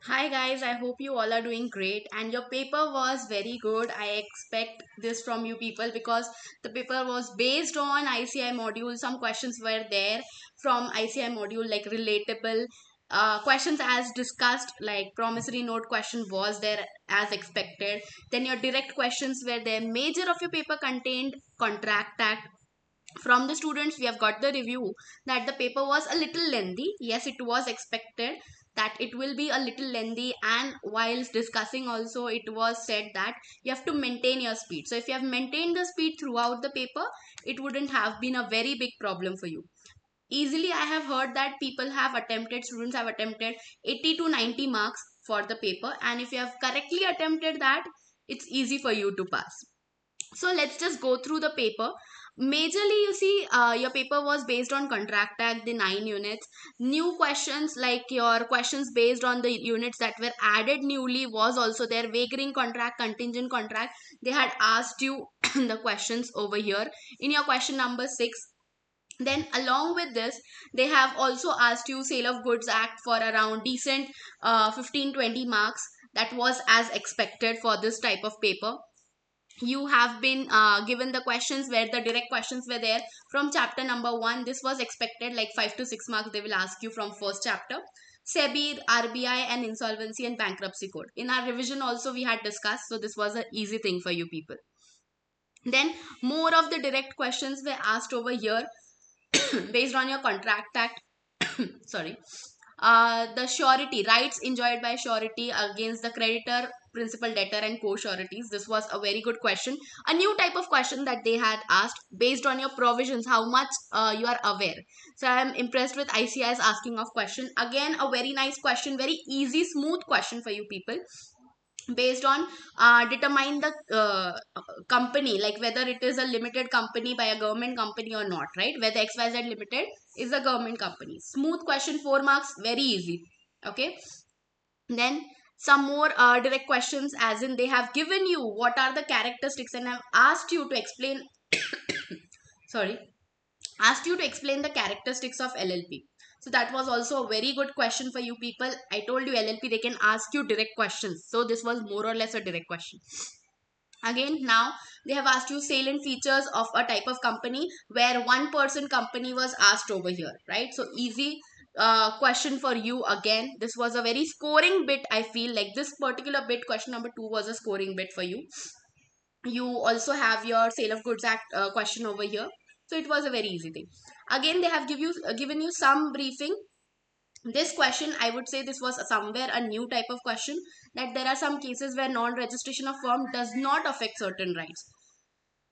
Hi guys, I hope you all are doing great and your paper was very good. I expect this from you people because the paper was based on ICI module. Some questions were there from ICI module like relatable questions as discussed, like promissory note question was there as expected. Then your direct questions were there. Major of your paper contained contract act. From the students we have got the review that the paper was a little lengthy. Yes, it was expected that it will be a little lengthy, and whilst discussing also it was said that you have to maintain your speed. So if you have maintained the speed throughout the paper, it wouldn't have been a very big problem for you. Easily I have heard that students have attempted 80 to 90 marks for the paper, and if you have correctly attempted that, it's easy for you to pass. So let's just go through the paper. Majorly, you see, your paper was based on contract act, the 9 units. New questions, like your questions based on the units that were added newly, was also there. Wagering contract, contingent contract, they had asked you the questions over here in your question number 6. Then along with this, they have also asked you sale of goods act for around decent 15-20 marks. That was as expected for this type of paper. You have been given the questions where the direct questions were there from chapter number 1. This was expected, like 5 to 6 marks they will ask you from first chapter. SEBI, RBI and insolvency and bankruptcy code, in our revision also we had discussed, so this was an easy thing for you people. Then more of the direct questions were asked over here based on your contract act. Sorry. The surety rights enjoyed by surety against the creditor, principal, debtor and co-sureties. This was a very good question, a new type of question that they had asked based on your provisions, how much you are aware. So I am impressed with ICI's asking of question. Again, a very nice question, very easy smooth question for you people, based on determine the company, like whether it is a limited company by a government company or not, right? Whether XYZ Limited is a government company. Smooth question, 4 marks, very easy. Okay. Then some more direct questions, as in they have given you what are the characteristics and have asked you to explain sorry, asked you to explain the characteristics of LLP. So that was also a very good question for you people. I told you LLP they can ask you direct questions. So this was more or less a direct question. Again, now they have asked you salient features of a type of company where one person company was asked over here, right? So easy question for you. Again, this was a very scoring bit. I feel like this particular bit, question number 2, was a scoring bit for you. You also have your sale of goods act question over here, so it was a very easy thing. Again, they have given you some briefing. This question, I would say this was somewhere a new type of question, that there are some cases where non-registration of firm does not affect certain rights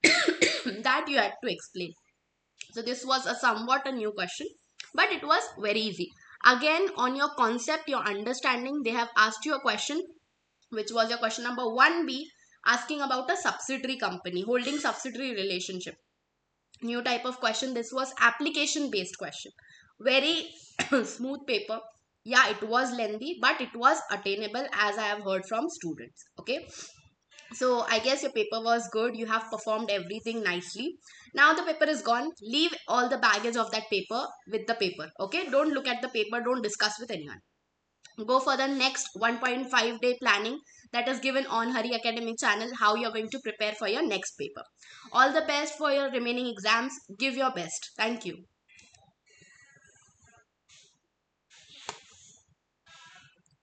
that you had to explain. So this was a somewhat a new question, but it was very easy. Again, on your concept, your understanding, they have asked you a question, which was your question number 1B, asking about a subsidiary company, holding subsidiary relationship. New type of question. This was application based question. Very smooth paper. Yeah, it was lengthy, but it was attainable, as I have heard from students. Okay. So I guess your paper was good. You have performed everything nicely. Now the paper is gone. Leave all the baggage of that paper with the paper. Okay. Don't look at the paper. Don't discuss with anyone. Go for the next 1.5-day planning that is given on Hari Academy channel, how you're going to prepare for your next paper. All the best for your remaining exams. Give your best. Thank you.